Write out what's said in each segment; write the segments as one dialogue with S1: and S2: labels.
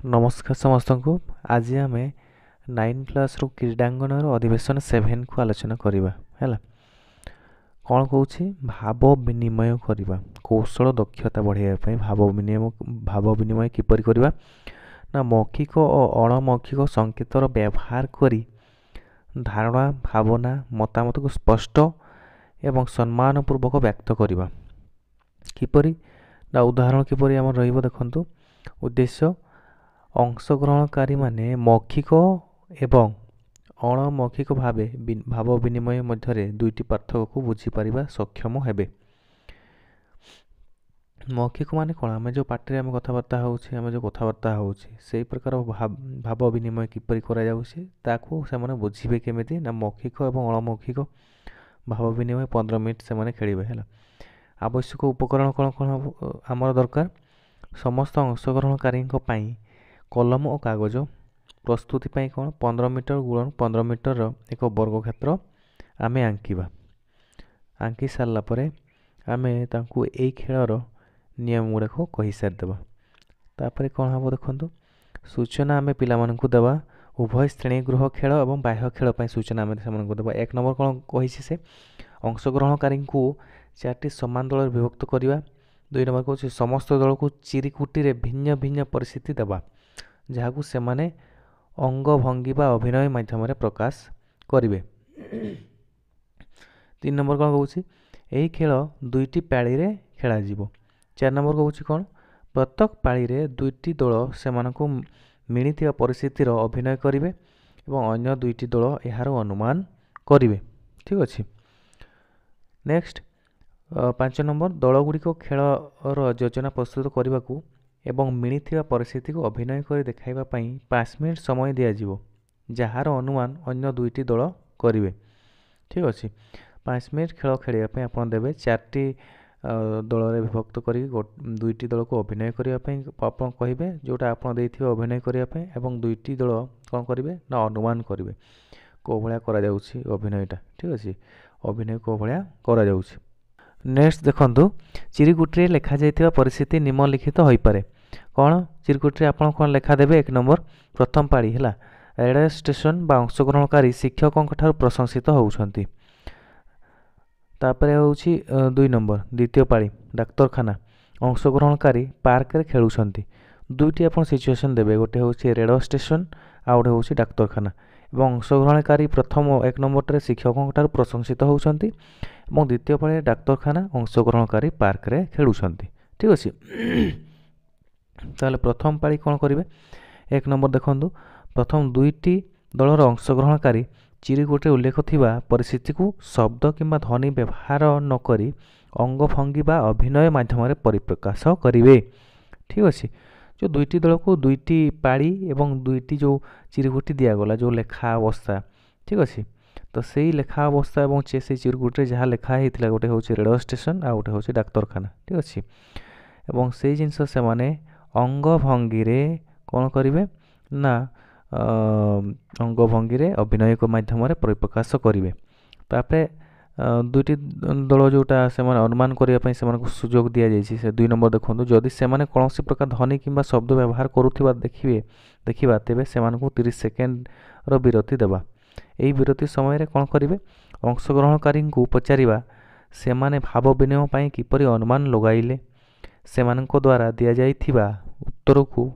S1: नमस्कार समस्त को आज आम 9 क्लास रु क्रीडांगन अधिवेशन 7 को आलोचना करवा है कौन कौच भाव विनिमय करवा कौशल दक्षता बढ़ाई भाव विनिमय किपर करवा ना मौखिक और अणमौखिक संकेतर व्यवहार करी धारणा भावना मतामत को स्पष्ट एवं सम्मानपूर्वक व्यक्त करवा किपरि ना उदाहरण किपरि आम रहिबो देखंतु उद्देश्य अंशग्रहणकारी माने मौखिक एवं अणमौखिक भाव विनिमय मध्य दुईटी पार्थक्य को बुझीपर सक्षम हेबे। मौखिक माने कौन आम जो पार्टी आम कथबार्ता होउछि आम जो कथबार्ता होउछि सेही प्रकार भाव विनिमय किपरि करा जाउछि ताकू से माने बुझिबे केमिति ना मौखिक एवं अणमौखिक भाव विनिमय 15 मिनिट से माने खेलिबे हैला। आवश्यक उपकरण कौन कौन आमर दरकार समस्त अंशग्रहणकारी कलम और कागज प्रस्तुति पाई कौन 15 मीटर गुणन 15 मीटर एक वर्ग क्षेत्र आम आंकिबा आंकी सारा पर आम तांकु एई खेलर नियम गुड़ाक कही सारिदेबा तापर कौन हम देखु सूचना आम पिलामानंकु देबा उभय श्रेणीगृह खेल और बाह्य खेल पर सूचना आम देबा। 1 नंबर कौन कही से अंशग्रहणकारी को 4टी समान दल विभक्त करवा। 2 नंबर कौन समस्त दल को चिरिकुटी भिन्न भिन्न परिस्थिति देवा जहाँ से माने अंग भंगी बा अभिनय माध्यम प्रकाश करेंगे। 3 नंबर कौन कौच यही खेल 2टी पाली रे खेला जीवो। 4 नंबर कौच कौन प्रत्येक पाली रे 2टी दल से मिली परिस्थितिर अभिनय करेंगे और अन्य 2टी दल यार अनुमान करेंगे। ठीक अच्छे नेक्स्ट 5 नंबर दल गुड़िक खेलर योजना प्रस्तुत करने को एवं मिली परिस्थिति को अभिनय कर देखाइबा पई 5 मिनिट समय दिया जिवो जार अनुमान अन्य 2टी दल करेंगे। ठीक अच्छे 5 मिनिट खेल खेलने आप देवे 4टी दल विभक्त कर 2टी दल को अभिनय करने आप कहे जोटा आप अभिनय करने एवं 2टी दल कौन करेंगे ना अनुमान करेंगे कौ भाया अभिनयटा। ठीक अच्छे अभिनय कौ भाया करा। नेक्स्ट देखंतु चिरिकुटी लेखा जाइथिबा परिस्थिति निम्नलिखित होई पारे कौन चिरिकुटी आपण कौन लेखा देबे। 1 नंबर प्रथम पाड़ी है रेडियो स्टेशन बा अंशग्रहणकारी शिक्षकों प्रशंसित होउछंती। तापरे होउछि 2 नंबर द्वितीय पाड़ी डाक्तरखाना अंशग्रहणकारी पार्क रे खेलुछंती। दुईटी आपण सिचुएशन देबे गोटे होउछि रेडियो स्टेशन आ गोटे होउछि डाक्तरखाना एवं अंशग्रहणकारी प्रथम 1 नंबर शिक्षकों प्रशंसित होउछंती और द्वितीय पाड़ी डाक्तरखाना अंशग्रहणकारी पार्क रे खेलुछंती। ठीक अच्छे ताले प्रथम पाड़ी कौन करेंगे 1 नंबर देखंतु प्रथम 2टी दलर अंशग्रहणकारी चिरिकुटी उल्लेख थिबा परिस्थिति को शब्द किंबा ध्वनि व्यवहार नक अंग भंगी बा अभिनय माध्यम परिप्रकाश करेंगे। ठीक अच्छे जो 2टी दल को 2टी पाड़ी एवं 2टी जो चिरिकुटी दिगला जो लेखा अवस्था। ठीक अच्छे तो सही लेखा अवस्था और से चिरकुटी जहाँ लेखाई गोटे हूँ रेडियो स्टेशन आ गोटे हूँ डाक्तरखाना। ठीक अच्छे एवं से जिनस से माने अंग भंगी कौन करेंगे ना अंग भंगी अभिनय माध्यम परिप्रकाश करेंगे। तापर 2टी दल जोटा से अनुमान करने से सुजोग दि जाइए से 2 नंबर देखो जदि से कौन प्रकार ध्वनि किंबा शब्द व्यवहार करुवा देखा तेरे से 30 सेकेंड विरति देवा। यही विरति समय कौन करेंगे अंशग्रहणकारी को पचारिबा से माने भाव विनिमय पाई किपरि अनुमान लगाइले से द्वारा दि जाइथिबा उत्तर को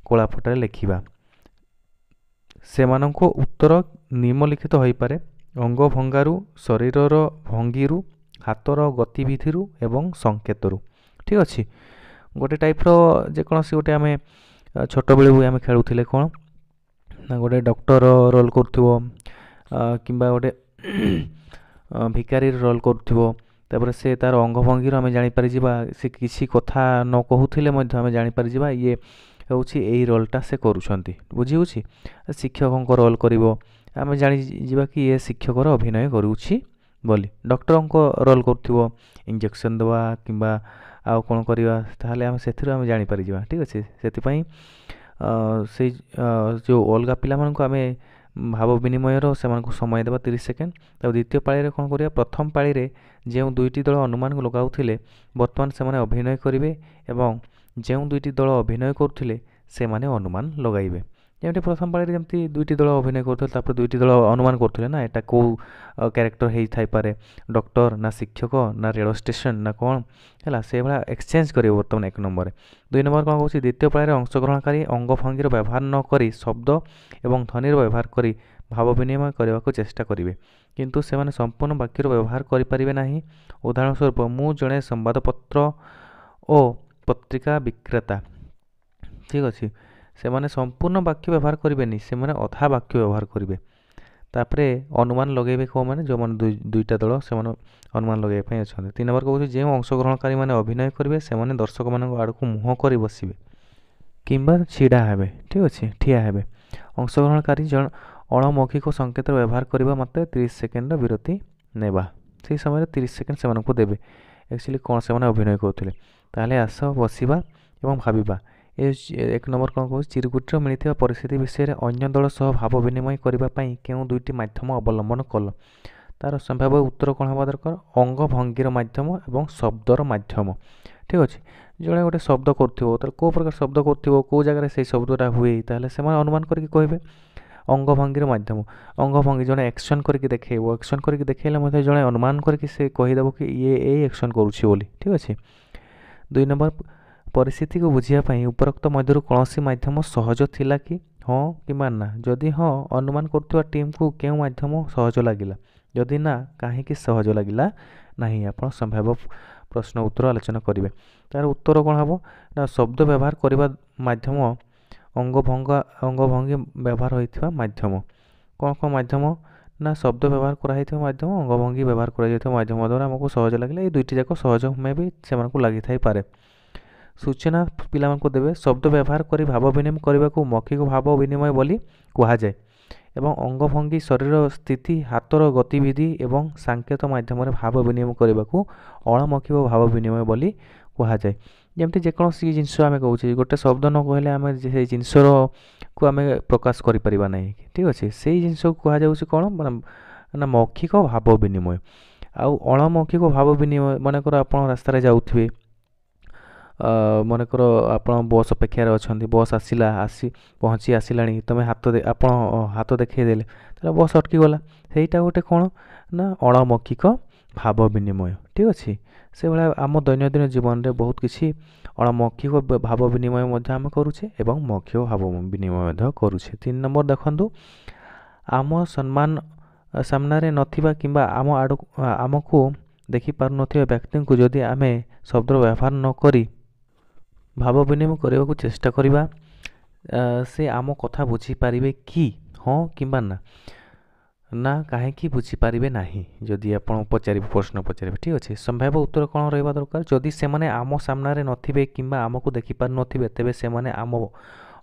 S1: कलापटारे लिखिबा। से उत्तर निम्नलिखित होई पारे अंग भंगारू शरीरर भंगीरू हाथर गतिविधि एवं संकेतरू। ठीक अच्छे गोटे टाइप जेकोसी गोटे आम छोट बेलू आम खेलुले कौन ना गोटे डॉक्टर रोल करुथिबो किंबा गोटे भिकारी रोल करुथिबो से तार अंग भंगी आम जापर से किसी कथा न कहूले आम जापर ये हूँ यही रोलटा से करुँच बुझी हूँ शिक्षकों रोल कर आम जाना कि ये शिक्षकर अभिनय करुँची बोली डॉक्टर को रोल करुथिबो इंजेक्शन देवा किंबा आउ कौन करवा ताहले आम से जापर। ठीक अच्छे से जो अलग पिला आम भाव विनिमय से समय देवा 30 सेकेंड। तब द्वितीय पाली कौन करिया प्रथम पाली रे जो 2टी दल अनुमान लगाउथिले वर्तमान से अभिनय करेंगे एवं जो 2टी दल अभिनय करुथिले ସେମାନେ ଅନୁମାନ ଲଗାଇବେ। ଯେମିତି ପ୍ରଥମ ପାଳିରେ ଯେମିତି ଦୁଇଟି ଦଳ ଅଭିନୟ କରୁଥିଲେ, ତାପରେ ଦୁଇଟି ଦଳ ଅନୁମାନ କରୁଥିଲେ ନା ଏଇଟା କେଉଁ କ୍ୟାରେକ୍ଟର ହେଇଥାଇପାରେ, ଡକ୍ଟର ନା ଶିକ୍ଷକ ନା ରେଳ ଷ୍ଟେସନ ନା କ'ଣ ହେଲା, ସେଇଭଳିଆ ଏକ୍ସଚେଞ୍ଜ କରିବ ବର୍ତ୍ତମାନ 1 ନମ୍ବରରେ। 2 ନମ୍ବର କ'ଣ କହୁଛି, ଦ୍ୱିତୀୟ ପାଳିରେ ଅଂଶଗ୍ରହଣକାରୀ ଅଙ୍ଗଭଙ୍ଗୀର ବ୍ୟବହାର ନ କରି ଶବ୍ଦ ଏବଂ ଧ୍ୱନିର ବ୍ୟବହାର କରି ଭାବ ବିନିମୟ କରିବାକୁ ଚେଷ୍ଟା କରିବେ, କିନ୍ତୁ ସେମାନେ ସମ୍ପୂର୍ଣ୍ଣ ବାକ୍ୟର ବ୍ୟବହାର କରିପାରିବେ ନାହିଁ। ଉଦାହରଣ ସ୍ୱରୂପ, ମୁଁ ଜଣେ ସମ୍ବାଦପତ୍ର ଓ ପତ୍ରିକା ବିକ୍ରେତା। ଠିକ୍ ଅଛି, ସେମାନେ ସମ୍ପୂର୍ଣ୍ଣ ବାକ୍ୟ ବ୍ୟବହାର କରିବେନି, ସେମାନେ ଅଧା ବାକ୍ୟ ବ୍ୟବହାର କରିବେ। ତାପରେ ଅନୁମାନ ଲଗାଇବେ କେଉଁମାନେ, ଯେଉଁମାନେ ଦୁଇଟା ଦଳ ସେମାନେ ଅନୁମାନ ଲଗାଇବା ପାଇଁ ଅଛନ୍ତି। 3 ନମ୍ବର କହୁଛି, ଯେଉଁ ଅଂଶଗ୍ରହଣକାରୀମାନେ ଅଭିନୟ କରିବେ ସେମାନେ ଦର୍ଶକମାନଙ୍କ ଆଡ଼କୁ ମୁହଁ କରି ବସିବେ କିମ୍ବା ଛିଡ଼ା ହେବେ। ଠିକ୍ ଅଛି, ଠିଆ ହେବେ। ଅଂଶଗ୍ରହଣକାରୀ ଅଣମୌଖିକ ସଂକେତର ବ୍ୟବହାର କରିବା ମାତ୍ରେ 30 ସେକେଣ୍ଡର ବିରତି ନେବା। ସେହି ସମୟରେ 30 ସେକେଣ୍ଡ ସେମାନଙ୍କୁ ଦେବେ ଆକ୍ଚୁଆଲି କ'ଣ ସେମାନେ ଅଭିନୟ କରୁଥିଲେ। ତାହେଲେ ଆସ ବସିବା ଏବଂ ଭାବିବା। 1 ନମ୍ବର କ'ଣ କହୁଛି, ଚିରୁକୁଟିର ମିଳିଥିବା ପରିସ୍ଥିତି ବିଷୟରେ ଅନ୍ୟ ଦଳ ସହ ଭାବ ବିନିମୟ କରିବା ପାଇଁ କେଉଁ ଦୁଇଟି ମାଧ୍ୟମ ଅବଲମ୍ବନ କଲ? ତା'ର ସମ୍ଭାବ୍ୟ ଉତ୍ତର କ'ଣ ହେବା ଦରକାର, ଅଙ୍ଗଭଙ୍ଗୀର ମାଧ୍ୟମ ଏବଂ ଶବ୍ଦର ମାଧ୍ୟମ। ଠିକ୍ ଅଛି, ଜଣେ ଗୋଟେ ଶବ୍ଦ କରୁଥିବ, ତାହେଲେ କେଉଁ ପ୍ରକାର ଶବ୍ଦ କରୁଥିବ, କେଉଁ ଜାଗାରେ ସେଇ ଶବ୍ଦଟା ହୁଏ, ତାହେଲେ ସେମାନେ ଅନୁମାନ କରିକି କହିବେ। ଅଙ୍ଗଭଙ୍ଗୀର ମାଧ୍ୟମ, ଅଙ୍ଗଭଙ୍ଗୀ ଜଣେ ଆକ୍ସନ୍ କରିକି ଦେଖେଇବ, ଆକ୍ସନ୍ କରିକି ଦେଖେଇଲେ ମଧ୍ୟ ଜଣେ ଅନୁମାନ କରିକି ସେ କହିଦେବ କି ଇଏ ଏଇ ଆକ୍ସନ୍ କରୁଛି ବୋଲି। ଠିକ୍ ଅଛି। 2 ନମ୍ବର, ପରିସ୍ଥିତିକୁ ବୁଝିବା ପାଇଁ ଉପରୋକ୍ତ ମଧ୍ୟରୁ କୌଣସି ମାଧ୍ୟମ ସହଜ ଥିଲା କି, ହଁ କିମ୍ବା ନା? ଯଦି ହଁ, ଅନୁମାନ କରୁଥିବା ଟିମ୍କୁ କେଉଁ ମାଧ୍ୟମ ସହଜ ଲାଗିଲା? ଯଦି ନା, କାହିଁକି ସହଜ ଲାଗିଲା ନାହିଁ? ଆପଣ ସମ୍ଭାବ୍ୟ ପ୍ରଶ୍ନ ଉତ୍ତର ଆଲୋଚନା କରିବେ। ତା'ର ଉତ୍ତର କ'ଣ ହେବ ନା, ଶବ୍ଦ ବ୍ୟବହାର କରିବା ମାଧ୍ୟମ, ଅଙ୍ଗଭଙ୍ଗୀ ବ୍ୟବହାର ହୋଇଥିବା ମାଧ୍ୟମ। କ'ଣ କ'ଣ ମାଧ୍ୟମ ନା, ଶବ୍ଦ ବ୍ୟବହାର କରାହେଇଥିବା ମାଧ୍ୟମ, ଅଙ୍ଗଭଙ୍ଗୀ ବ୍ୟବହାର କରାଯାଇଥିବା ମାଧ୍ୟମ ଦ୍ୱାରା ଆମକୁ ସହଜ ଲାଗିଲା। ଏଇ ଦୁଇଟି ଯାକ ସହଜ ବି ସେମାନଙ୍କୁ ଲାଗିଥାଇପାରେ। ସୂଚନା ପିଲାମାନଙ୍କୁ ଦେବେ, ଶବ୍ଦ ବ୍ୟବହାର କରି ଭାବ ବିନିମୟ କରିବାକୁ ମୌଖିକ ଭାବ ବିନିମୟ ବୋଲି କୁହାଯାଏ ଏବଂ ଅଙ୍ଗଭଙ୍ଗୀ, ଶରୀର ସ୍ଥିତି, ହାତର ଗତିବିଧି ଏବଂ ସାଙ୍କେତ ମାଧ୍ୟମରେ ଭାବ ବିନିମୟ କରିବାକୁ ଅଣମୌଖିକ ଭାବ ବିନିମୟ ବୋଲି କୁହାଯାଏ। ଯେମିତି ଯେକୌଣସି ଜିନିଷ ଆମେ କହୁଛେ, ଗୋଟେ ଶବ୍ଦ ନ କହିଲେ ଆମେ ସେଇ ଜିନିଷକୁ ଆମେ ପ୍ରକାଶ କରିପାରିବା ନାହିଁ। ଠିକ୍ ଅଛି, ସେଇ ଜିନିଷକୁ କୁହାଯାଉଛି କ'ଣ ନା ମୌଖିକ ଭାବ ବିନିମୟ। ଆଉ ଅଣମୌଖିକ ଭାବ ବିନିମୟ, ମନେକର ଆପଣ ରାସ୍ତାରେ ଯାଉଥିବେ, ମନେକର ଆପଣ ବସ୍ ଅପେକ୍ଷାରେ ଅଛନ୍ତି, ବସ୍ ପହଞ୍ଚି ଆସିଲାଣି, ତୁମେ ଆପଣ ହାତ ଦେଖେଇ ଦେଲେ, ତାହେଲେ ବସ୍ ଅଟକିଗଲା। ସେଇଟା ଗୋଟେ କ'ଣ ନା ଅଣମୌଖିକ ଭାବ ବିନିମୟ। ଠିକ୍ ଅଛି, ସେଭଳିଆ ଆମ ଦୈନନ୍ଦିନ ଜୀବନରେ ବହୁତ କିଛି ଅଣମୌଖିକ ଭାବ ବିନିମୟ ମଧ୍ୟ ଆମେ କରୁଛେ ଏବଂ ମୌଖିକ ଭାବ ବିନିମୟ ମଧ୍ୟ କରୁଛେ। 3 ନମ୍ବର ଦେଖନ୍ତୁ, ଆମ ସାମ୍ନାରେ ନଥିବା କିମ୍ବା ଆମକୁ ଦେଖିପାରୁନଥିବା ବ୍ୟକ୍ତିଙ୍କୁ ଯଦି ଆମେ ଶବ୍ଦର ବ୍ୟବହାର ନ କରି ଭାବ ବିନିମୟ କରିବାକୁ ଚେଷ୍ଟା କରିବା, ସେ ଆମ କଥା ବୁଝିପାରିବେ କି, ହଁ କିମ୍ବା ନା? ନା, କାହିଁକି ବୁଝିପାରିବେ ନାହିଁ? ଯଦି ଆପଣ ପ୍ରଶ୍ନ ପଚାରିବେ। ଠିକ୍ ଅଛି, ସମ୍ଭାବ୍ୟ ଉତ୍ତର କ'ଣ ରହିବା ଦରକାର, ଯଦି ସେମାନେ ଆମ ସାମ୍ନାରେ ନଥିବେ କିମ୍ବା ଆମକୁ ଦେଖିପାରୁନଥିବେ, ତେବେ ସେମାନେ ଆମ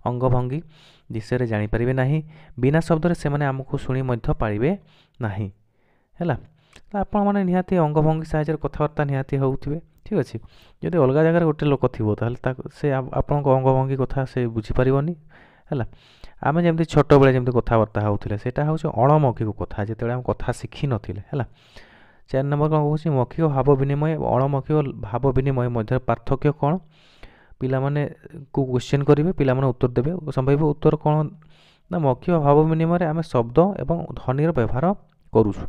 S1: ଅଙ୍ଗଭଙ୍ଗୀ ବିଷୟରେ ଜାଣିପାରିବେ ନାହିଁ। ବିନା ଶବ୍ଦରେ ସେମାନେ ଆମକୁ ଶୁଣି ମଧ୍ୟ ପାରିବେ ନାହିଁ। ହେଲା, ଆପଣମାନେ ନିହାତି ଅଙ୍ଗଭଙ୍ଗୀ ସାହାଯ୍ୟରେ କଥାବାର୍ତ୍ତା ନିହାତି ହେଉଥିବେ। ଠିକ୍ ଅଛି, ଯଦି ଅଲଗା ଜାଗାରେ ଗୋଟେ ଲୋକ ଥିବ, ତାହେଲେ ସେ ଆପଣଙ୍କ ଅଙ୍ଗଭଙ୍ଗୀ କଥା ସେ ବୁଝିପାରିବନି। ହେଲା, ଆମେ ଯେମିତି ଛୋଟବେଳେ ଯେମିତି କଥାବାର୍ତ୍ତା ହେଉଥିଲେ, ସେଇଟା ହେଉଛି ଅଣମୌଖିକ କଥା, ଯେତେବେଳେ ଆମେ କଥା ଶିଖିନଥିଲେ। ହେଲା, 4 ନମ୍ବର କ'ଣ କହୁଛି, ମୌଖିକ ଭାବ ବିନିମୟ ଏବଂ ଅଣମୌଖିକ ଭାବ ବିନିମୟ ମଧ୍ୟରେ ପାର୍ଥକ୍ୟ କ'ଣ? ପିଲାମାନେ କ୍ୱେଶ୍ଚିନ୍ କରିବେ, ପିଲାମାନେ ଉତ୍ତର ଦେବେ। ସମ୍ଭାବ୍ୟ ଉତ୍ତର କ'ଣ ନା, ମୌଖିକ ଭାବ ବିନିମୟରେ ଆମେ ଶବ୍ଦ ଏବଂ ଧ୍ୱନିର ବ୍ୟବହାର କରୁଛୁ।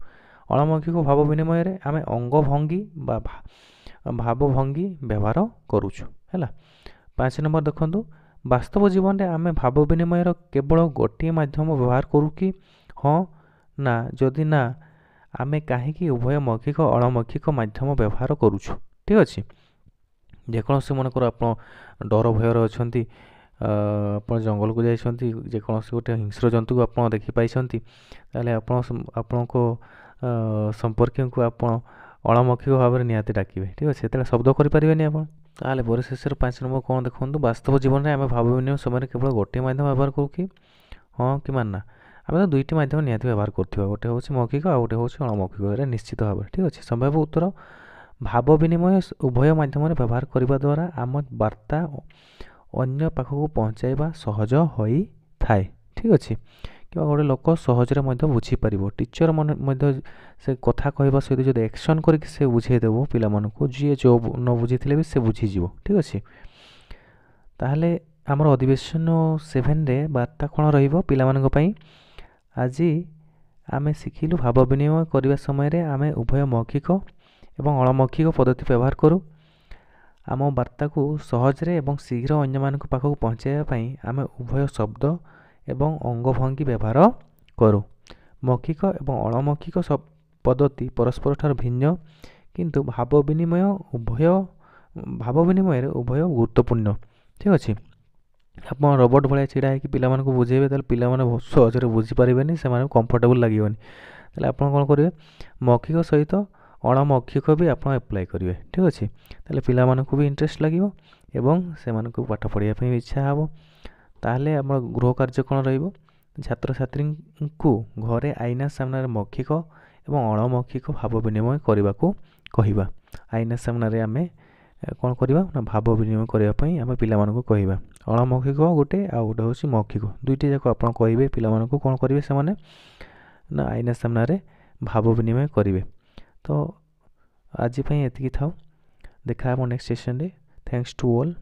S1: ଅଣମୌଖିକ ଭାବ ବିନିମୟରେ ଆମେ ଅଙ୍ଗଭଙ୍ଗୀ ବା ଭାବଭଙ୍ଗୀ ବ୍ୟବହାର କରୁଛୁ। ହେଲା, 5 ନମ୍ବର ଦେଖନ୍ତୁ, ବାସ୍ତବ ଜୀବନରେ ଆମେ ଭାବ ବିନିମୟର କେବଳ ଗୋଟିଏ ମାଧ୍ୟମ ବ୍ୟବହାର କରୁ କି, ହଁ ନା? ଯଦି ନା, ଆମେ କାହିଁକି ଉଭୟ ମୌଖିକ ଅଣମୌଖିକ ମାଧ୍ୟମ ବ୍ୟବହାର କରୁଛୁ? ଠିକ୍ ଅଛି, ଯେକୌଣସି ମନେକର ଆପଣ ଡର ଭୟରେ ଅଛନ୍ତି, ଆପଣ ଜଙ୍ଗଲକୁ ଯାଇଛନ୍ତି, ଯେକୌଣସି ଗୋଟେ ହିଂସ୍ର ଜନ୍ତୁକୁ ଆପଣ ଦେଖିପାଇଛନ୍ତି, ତାହେଲେ ଆପଣଙ୍କ ସମ୍ପର୍କୀୟଙ୍କୁ ଆପଣ ଅଣମୌଖିକ ଭାବରେ ନିହାତି ଡାକିବେ। ଠିକ୍ ଅଛି, ସେତେବେଳେ ଶବ୍ଦ କରିପାରିବେନି ଆପଣ। ତାହେଲେ ପରିଶେଷରେ 5 ନମ୍ବର କ'ଣ ଦେଖନ୍ତୁ, ବାସ୍ତବ ଜୀବନରେ ଆମେ ଭାବ ବିନିମୟ ସମୟରେ କେବଳ ଗୋଟିଏ ମାଧ୍ୟମ ବ୍ୟବହାର କରୁ କି, ହଁ କିମ୍ବା ନା? ଆମେ ତ ଦୁଇଟି ମାଧ୍ୟମ ନିହାତି ବ୍ୟବହାର କରୁଥିବା, ଗୋଟେ ହେଉଛି ମୌଖିକ ଆଉ ଗୋଟେ ହେଉଛି ଅଣମୌଖିକ, ଏଇଟା ନିଶ୍ଚିତ ଭାବରେ। ଠିକ୍ ଅଛି, ସମ୍ଭାବ୍ୟ ଉତ୍ତର, ଭାବ ବିନିମୟ ଉଭୟ ମାଧ୍ୟମରେ ବ୍ୟବହାର କରିବା ଦ୍ୱାରା ଆମ ବାର୍ତ୍ତା ଅନ୍ୟ ପାଖକୁ ପହଞ୍ଚାଇବା ସହଜ ହୋଇଥାଏ। ଠିକ୍ ଅଛି, କିମ୍ବା ଗୋଟେ ଲୋକ ସହଜରେ ମଧ୍ୟ ବୁଝିପାରିବ। ଟିଚର୍ ମଧ୍ୟ ସେ କଥା କହିବା ସହିତ ଯଦି ଆକ୍ସନ୍ କରିକି ସେ ବୁଝେଇଦେବ ପିଲାମାନଙ୍କୁ, ଯିଏ ଯେଉଁ ନ ବୁଝିଥିଲେ ବି ସେ ବୁଝିଯିବ। ଠିକ୍ ଅଛି, ତାହେଲେ ଆମର ଅଧିବେଶନ 7ରେ ବାର୍ତ୍ତା କ'ଣ ରହିବ ପିଲାମାନଙ୍କ ପାଇଁ? ଆଜି ଆମେ ଶିଖିଲୁ ଭାବ ବିନିମୟ କରିବା ସମୟରେ ଆମେ ଉଭୟ ମୌଖିକ ଏବଂ ଅଣମୌଖିକ ପଦ୍ଧତି ବ୍ୟବହାର କରୁ। ଆମ ବାର୍ତ୍ତାକୁ ସହଜରେ ଏବଂ ଶୀଘ୍ର ଅନ୍ୟମାନଙ୍କ ପାଖକୁ ପହଞ୍ଚାଇବା ପାଇଁ ଆମେ ଉଭୟ ଶବ୍ଦ ଏବଂ ଅଙ୍ଗଭଙ୍ଗୀ ବ୍ୟବହାର କରୁ। ମୌଖିକ ଏବଂ ଅଣମୌଖିକ ପଦ୍ଧତି ପରସ୍ପରଠାରୁ ଭିନ୍ନ, କିନ୍ତୁ ଭାବ ବିନିମୟରେ ଉଭୟ ଗୁରୁତ୍ୱପୂର୍ଣ୍ଣ। ଠିକ୍ ଅଛି। ଆପଣ ରୋବୋଟ୍ ଭଳିଆ ଛିଡ଼ା ହେଇକି ପିଲାମାନଙ୍କୁ ବୁଝେଇବେ, ତାହେଲେ ପିଲାମାନେ ବହୁତ ସହଜରେ ବୁଝିପାରିବେନି, ସେମାନଙ୍କୁ କମ୍ଫର୍ଟେବୁଲ୍ ଲାଗିବନି। ତାହେଲେ ଆପଣ କ'ଣ କରିବେ? ମୌଖିକ ସହିତ ଅଣମୌଖିକ ବି ଆପଣ ଆପ୍ଲାଏ କରିବେ। ଠିକ୍ ଅଛି। ତାହେଲେ ପିଲାମାନଙ୍କୁ ବି ଇଣ୍ଟରେଷ୍ଟ ଲାଗିବ ଏବଂ ସେମାନଙ୍କୁ ପାଠ ପଢ଼ିବା ପାଇଁ ଇଚ୍ଛା ହେବ। ତାହେଲେ ଆମର ଗୃହ କାର୍ଯ୍ୟ କ'ଣ ରହିବ? ଛାତ୍ରଛାତ୍ରୀଙ୍କୁ ଘରେ ଆଇନା ସାମ୍ନାରେ ମୌଖିକ ଏବଂ ଅଣମୌଖିକ ଭାବ ବିନିମୟ କରିବାକୁ କହିବା। ଆଇନା ସାମ୍ନାରେ ଆମେ କ'ଣ କରିବା ନା ଭାବ ବିନିମୟ କରିବା ପାଇଁ ଆମେ ପିଲାମାନଙ୍କୁ କହିବା। ଅଣମୌଖିକ ଗୋଟେ ଆଉ ଗୋଟେ ହେଉଛି ମୌଖିକ, ଦୁଇଟି ଯାକ ଆପଣ କହିବେ ପିଲାମାନଙ୍କୁ। କ'ଣ କରିବେ ସେମାନେ ନା ଆଇନା ସାମ୍ନାରେ ଭାବ ବିନିମୟ କରିବେ। ତ ଆଜି ପାଇଁ ଏତିକି ଥାଉ, ଦେଖା ହେବ ନେକ୍ସଟ ସେସନରେ। Thanks to all.